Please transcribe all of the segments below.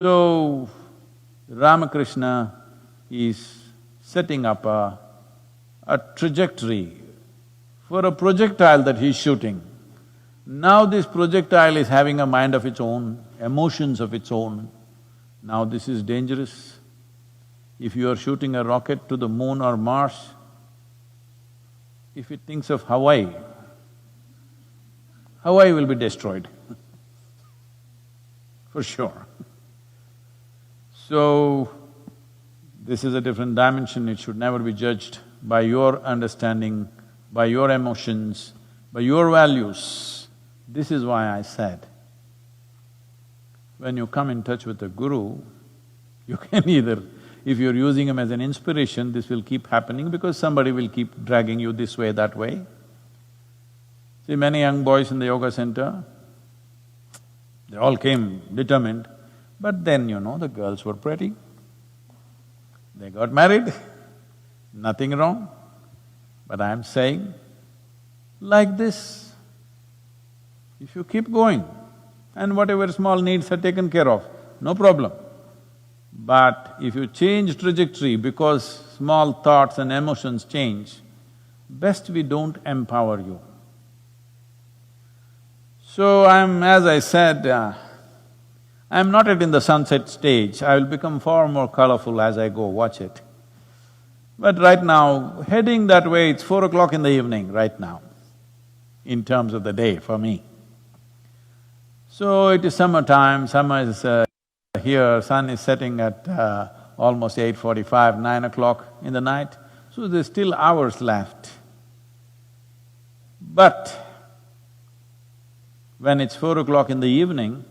So, Ramakrishna is setting up a trajectory for a projectile that he's shooting. Now this projectile is having a mind of its own, emotions of its own. Now this is dangerous. If you are shooting a rocket to the moon or Mars, if it thinks of Hawaii, Hawaii will be destroyed for sure. So, this is a different dimension, it should never be judged by your understanding, by your emotions, by your values. This is why I said, when you come in touch with a guru, you can either, if you're using him as an inspiration, this will keep happening because somebody will keep dragging you this way, that way. See, many young boys in the yoga center, they all came determined, but then, the girls were pretty. They got married, nothing wrong. But I'm saying, like this, if you keep going and whatever small needs are taken care of, no problem. But if you change trajectory because small thoughts and emotions change, best we don't empower you. So as I said, I'm not yet in the sunset stage, I will become far more colorful as I go, watch it. But right now, heading that way, it's 4 o'clock in the evening right now, in terms of the day for me. So it is summertime, summer is here, sun is setting at almost 8:45, 9 o'clock in the night, so there's still hours left. But when it's 4 o'clock in the evening,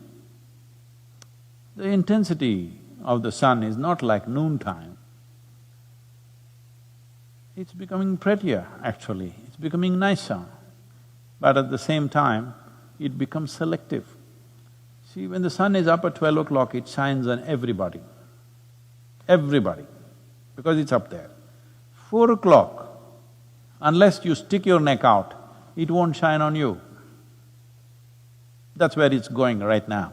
the intensity of the sun is not like noontime. It's becoming prettier, actually, it's becoming nicer. But at the same time, it becomes selective. See, when the sun is up at 12 o'clock, it shines on everybody, because it's up there. 4 o'clock, unless you stick your neck out, it won't shine on you. That's where it's going right now.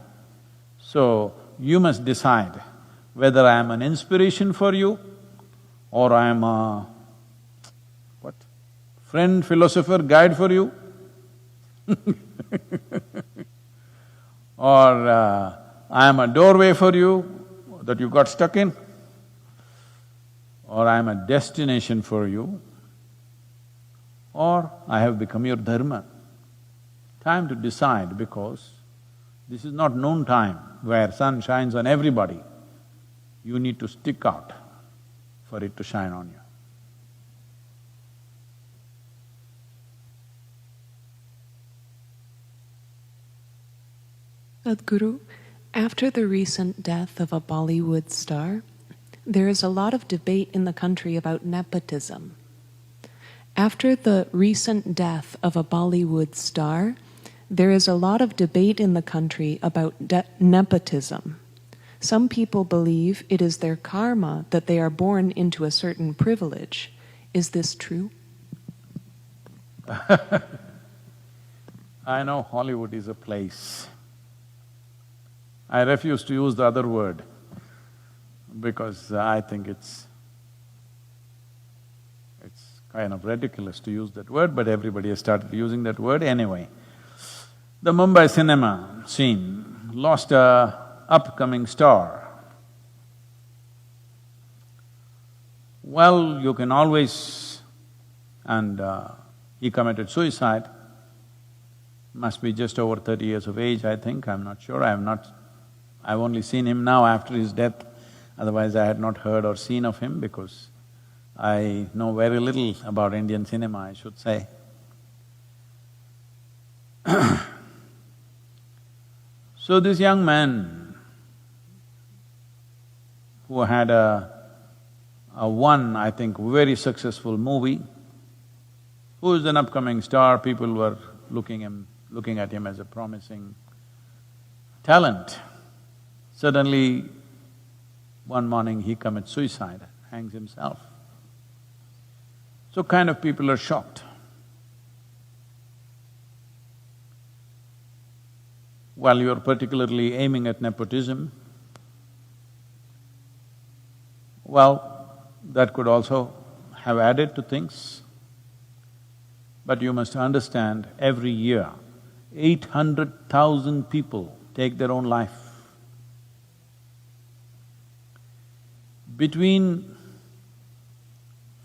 So, you must decide whether I am an inspiration for you or I am a… what? Friend, philosopher, guide for you or I am a doorway for you that you got stuck in, or I am a destination for you, or I have become your dharma. Time to decide, because this is not noontime where sun shines on everybody. You need to stick out for it to shine on you. Sadhguru, after the recent death of a Bollywood star, there is a lot of debate in the country about nepotism. After the recent death of a Bollywood star, there is a lot of debate in the country about nepotism. Some people believe it is their karma that they are born into a certain privilege. Is this true? I know Hollywood is a place. I refuse to use the other word because I think it's kind of ridiculous to use that word, but everybody has started using that word anyway. The Mumbai cinema scene lost a upcoming star. Well, you can always… and he committed suicide, must be just over 30 years of age, I think, I'm not sure, I've only seen him now after his death, otherwise I had not heard or seen of him because I know very little about Indian cinema, I should say. So this young man who had one, I think, very successful movie, who is an upcoming star, people were looking at him as a promising talent. Suddenly, one morning he commits suicide, hangs himself. So kind of people are shocked. While you're particularly aiming at nepotism, Well, that could also have added to things. But you must understand, every year, 800,000 people take their own life. Between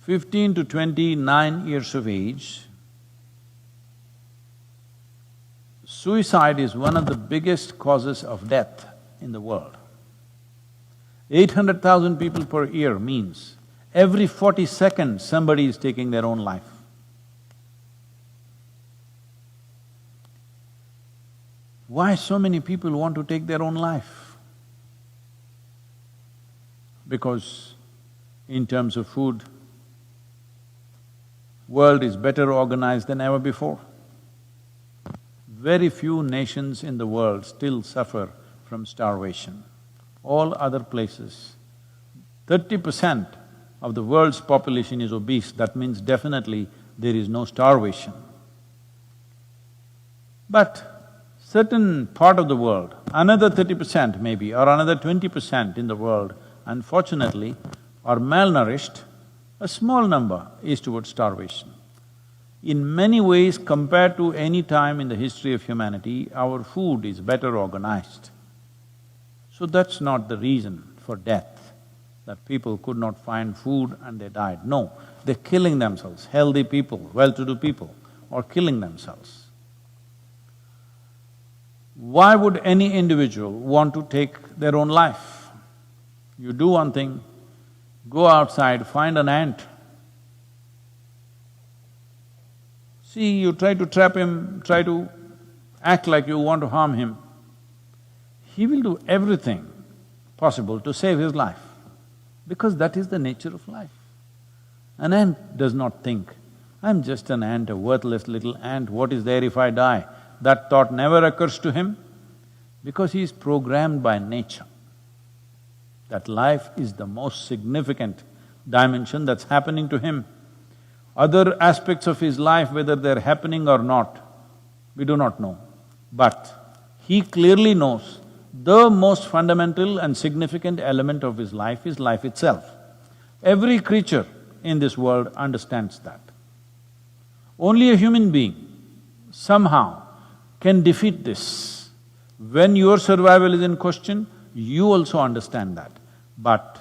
15 to 29 years of age, suicide is one of the biggest causes of death in the world. 800,000 people per year means every 40 seconds somebody is taking their own life. Why so many people want to take their own life? Because in terms of food, world is better organized than ever before. Very few nations in the world still suffer from starvation. All other places, 30% of the world's population is obese, that means definitely there is no starvation. But certain part of the world, another 30% maybe, or another 20% in the world, unfortunately, are malnourished, a small number is towards starvation. In many ways, compared to any time in the history of humanity, our food is better organized. So that's not the reason for death, that people could not find food and they died. No, they're killing themselves. Healthy people, well-to-do people are killing themselves. Why would any individual want to take their own life? You do one thing, go outside, find an ant. See, you try to trap him, try to act like you want to harm him. He will do everything possible to save his life, because that is the nature of life. An ant does not think, I'm just an ant, a worthless little ant, what is there if I die? That thought never occurs to him, because he is programmed by nature. That life is the most significant dimension that's happening to him. Other aspects of his life, whether they're happening or not, we do not know. But he clearly knows the most fundamental and significant element of his life is life itself. Every creature in this world understands that. Only a human being somehow can defeat this. When your survival is in question, you also understand that. But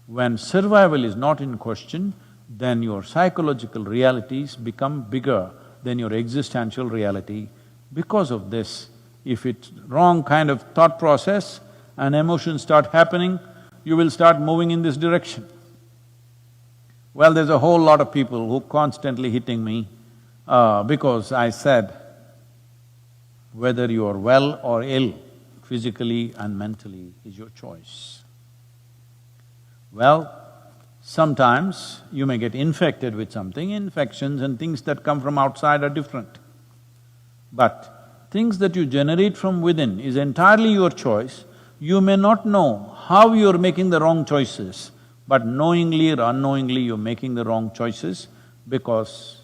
when survival is not in question, then your psychological realities become bigger than your existential reality. Because of this, if it's wrong kind of thought process and emotions start happening, you will start moving in this direction. Well, there's a whole lot of people who constantly hitting me because I said, whether you are well or ill, physically and mentally, is your choice. Well, sometimes you may get infected with something, infections and things that come from outside are different. But things that you generate from within is entirely your choice. You may not know how you're making the wrong choices, but knowingly or unknowingly you're making the wrong choices, because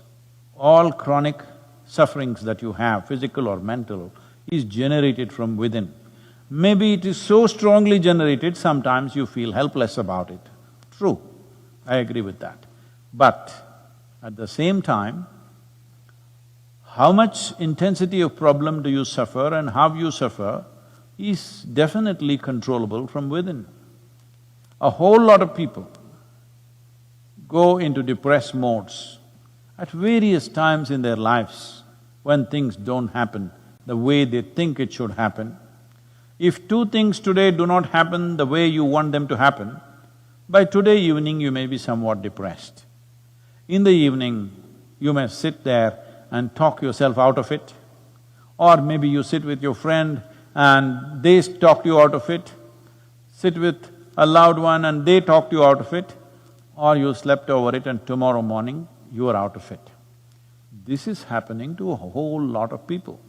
all chronic sufferings that you have, physical or mental, is generated from within. Maybe it is so strongly generated, sometimes you feel helpless about it. True, I agree with that. But at the same time, how much intensity of problem do you suffer and how you suffer is definitely controllable from within. A whole lot of people go into depressed modes at various times in their lives when things don't happen the way they think it should happen. If two things today do not happen the way you want them to happen, by today evening you may be somewhat depressed. In the evening, you may sit there and talk yourself out of it, or maybe you sit with your friend and they talk you out of it, sit with a loved one and they talked you out of it, or you slept over it and tomorrow morning you are out of it. This is happening to a whole lot of people.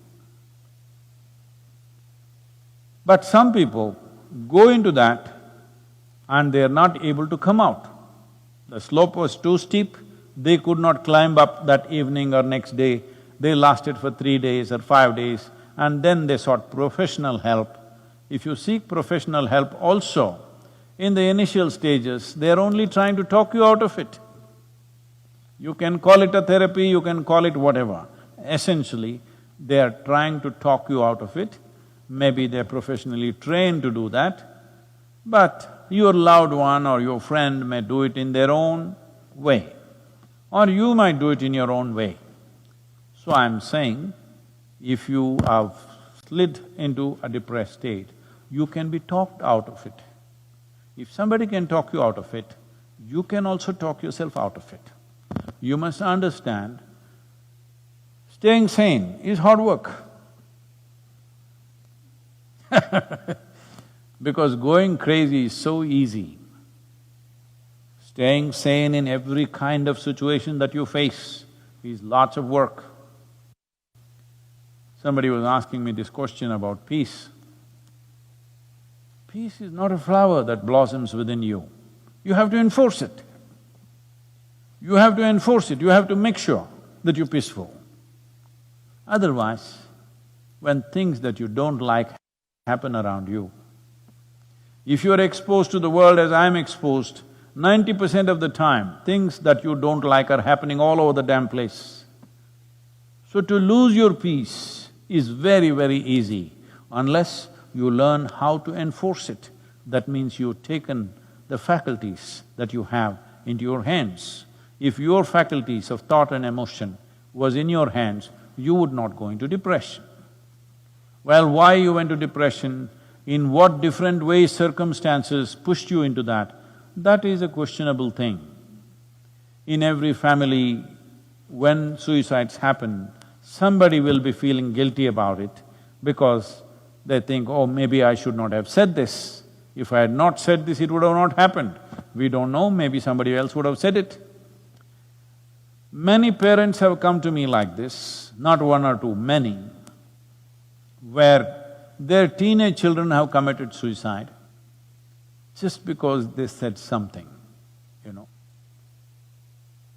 But some people go into that and they are not able to come out. The slope was too steep, they could not climb up that evening or next day, they lasted for 3 days or 5 days, and then they sought professional help. If you seek professional help also, In the initial stages, they're only trying to talk you out of it. You can call it a therapy, you can call it whatever. Essentially, they are trying to talk you out of it. Maybe they're professionally trained to do that, but your loved one or your friend may do it in their own way, or you might do it in your own way. So I'm saying, if you have slid into a depressed state, you can be talked out of it. If somebody can talk you out of it, you can also talk yourself out of it. You must understand, staying sane is hard work. Because going crazy is so easy. Staying sane in every kind of situation that you face is lots of work. Somebody was asking me this question about peace. Peace is not a flower that blossoms within you. You have to enforce it. You have to enforce it, you have to make sure that you're peaceful. Otherwise, when things that you don't like happen around you, if you're exposed to the world as I'm exposed, 90% of the time, things that you don't like are happening all over the damn place. So to lose your peace is very, very easy unless you learn how to enforce it. That means you've taken the faculties that you have into your hands. If your faculties of thought and emotion was in your hands, you would not go into depression. Well, why you went to depression, in what different ways circumstances pushed you into that is a questionable thing. In every family, when suicides happen, somebody will be feeling guilty about it because they think, oh, maybe I should not have said this. If I had not said this, it would have not happened. We don't know, maybe somebody else would have said it. Many parents have come to me like this, not one or two, many, where their teenage children have committed suicide just because they said something, you know.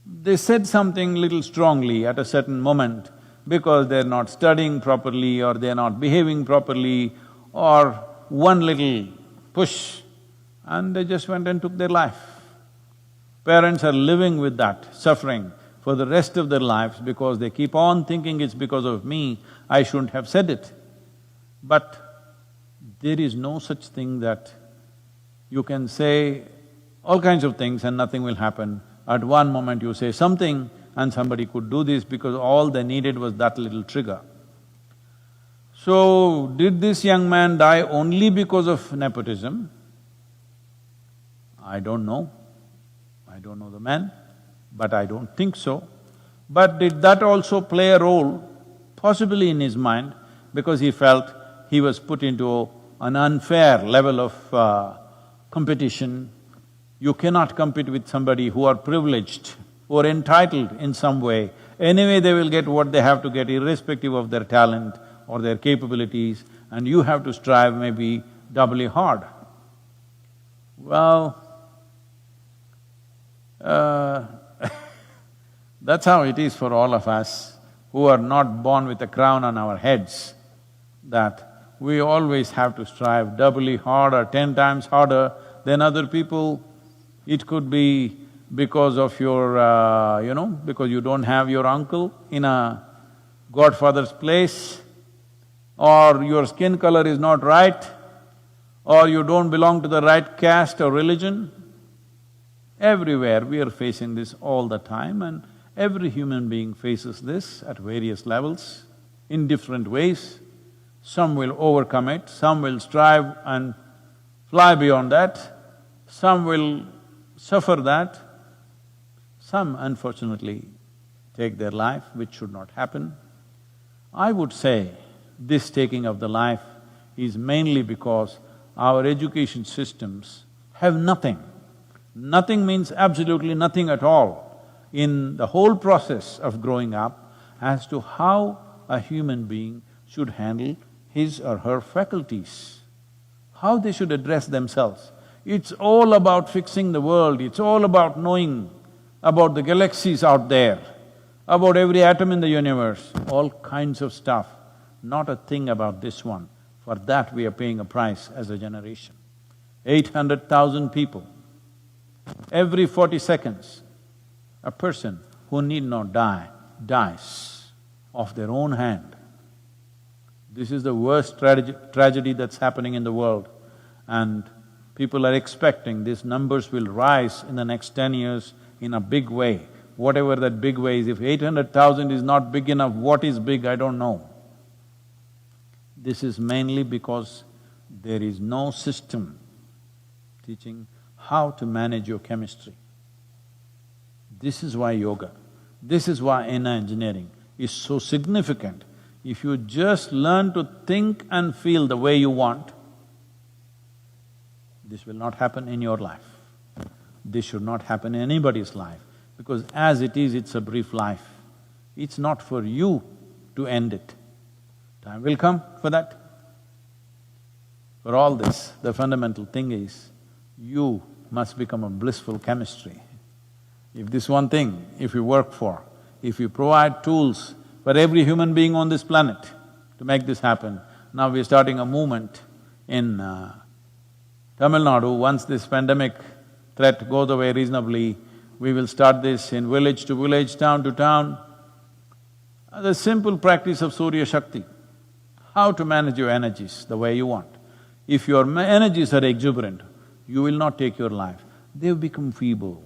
They said something little strongly at a certain moment because they're not studying properly or they're not behaving properly or one little push and they just went and took their life. Parents are living with that suffering for the rest of their lives because they keep on thinking it's because of me, I shouldn't have said it. But there is no such thing that you can say all kinds of things and nothing will happen. At one moment you say something and somebody could do this because all they needed was that little trigger. So, did this young man die only because of nepotism? I don't know. I don't know the man, but I don't think so. But did that also play a role? Possibly in his mind, because he felt he was put into an unfair level of competition. You cannot compete with somebody who are privileged, who are entitled in some way. Anyway, they will get what they have to get irrespective of their talent or their capabilities, and you have to strive maybe doubly hard. Well, that's how it is for all of us who are not born with a crown on our heads, that we always have to strive doubly hard or 10 times harder than other people. It could be because of your, because you don't have your uncle in a godfather's place, or your skin color is not right, or you don't belong to the right caste or religion. Everywhere we are facing this all the time, and every human being faces this at various levels, in different ways. Some will overcome it, some will strive and fly beyond that, some will suffer that, some unfortunately take their life, which should not happen. I would say this taking of the life is mainly because our education systems have nothing. Nothing means absolutely nothing at all in the whole process of growing up as to how a human being should handle his or her faculties, how they should address themselves. It's all about fixing the world, it's all about knowing about the galaxies out there, about every atom in the universe, all kinds of stuff, not a thing about this one. For that we are paying a price as a generation. 800,000 people. Every 40 seconds, a person who need not die dies of their own hand. This is the worst tragedy that's happening in the world, and people are expecting these numbers will rise in the next 10 years in a big way. Whatever that big way is, if 800,000 is not big enough, what is big, I don't know. This is mainly because there is no system teaching how to manage your chemistry. This is why yoga, this is why inner engineering is so significant. If you just learn to think and feel the way you want, this will not happen in your life. This should not happen in anybody's life, because as it is, it's a brief life. It's not for you to end it. Time will come for that. For all this, the fundamental thing is, you must become a blissful chemistry. If this one thing, if you work for, if you provide tools for every human being on this planet to make this happen, now we're starting a movement in Tamil Nadu. Once this pandemic threat goes away reasonably, we will start this in village to village, town to town. The simple practice of Surya Shakti, how to manage your energies the way you want. If your energies are exuberant, you will not take your life. They've become feeble.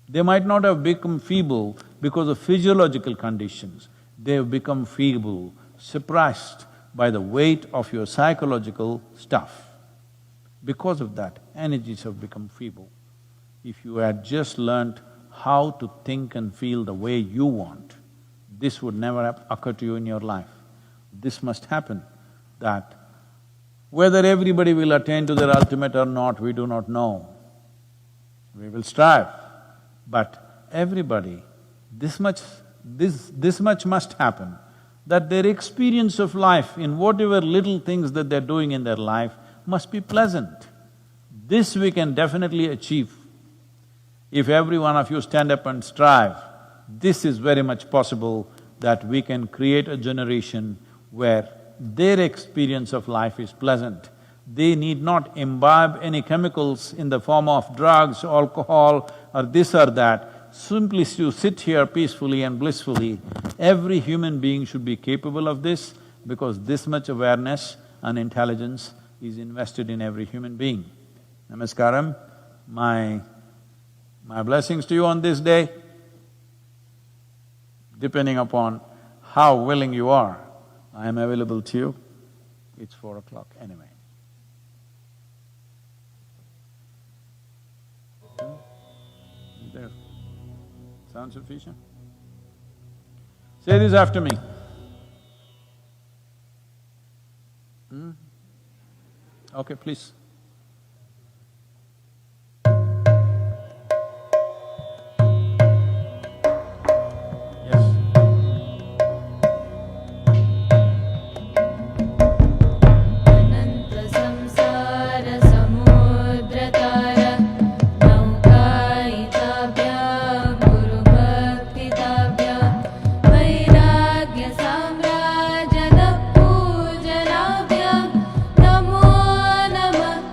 They might not have become feeble because of physiological conditions. They've become feeble, suppressed by the weight of your psychological stuff. Because of that, energies have become feeble. If you had just learnt how to think and feel the way you want, this would never occur to you in your life. This must happen, that whether everybody will attain to their ultimate or not, we do not know. We will strive, but everybody, this much must happen, that their experience of life in whatever little things that they're doing in their life must be pleasant. This we can definitely achieve. If every one of you stand up and strive, this is very much possible that we can create a generation where their experience of life is pleasant. They need not imbibe any chemicals in the form of drugs, alcohol or this or that. Simply to sit here peacefully and blissfully. Every human being should be capable of this, because this much awareness and intelligence is invested in every human being. Namaskaram, my blessings to you on this day. Depending upon how willing you are, I am available to you. It's 4 o'clock anyway. Is there sound sufficient? Say this after me. Okay, please. Namo Namah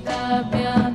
Shikapya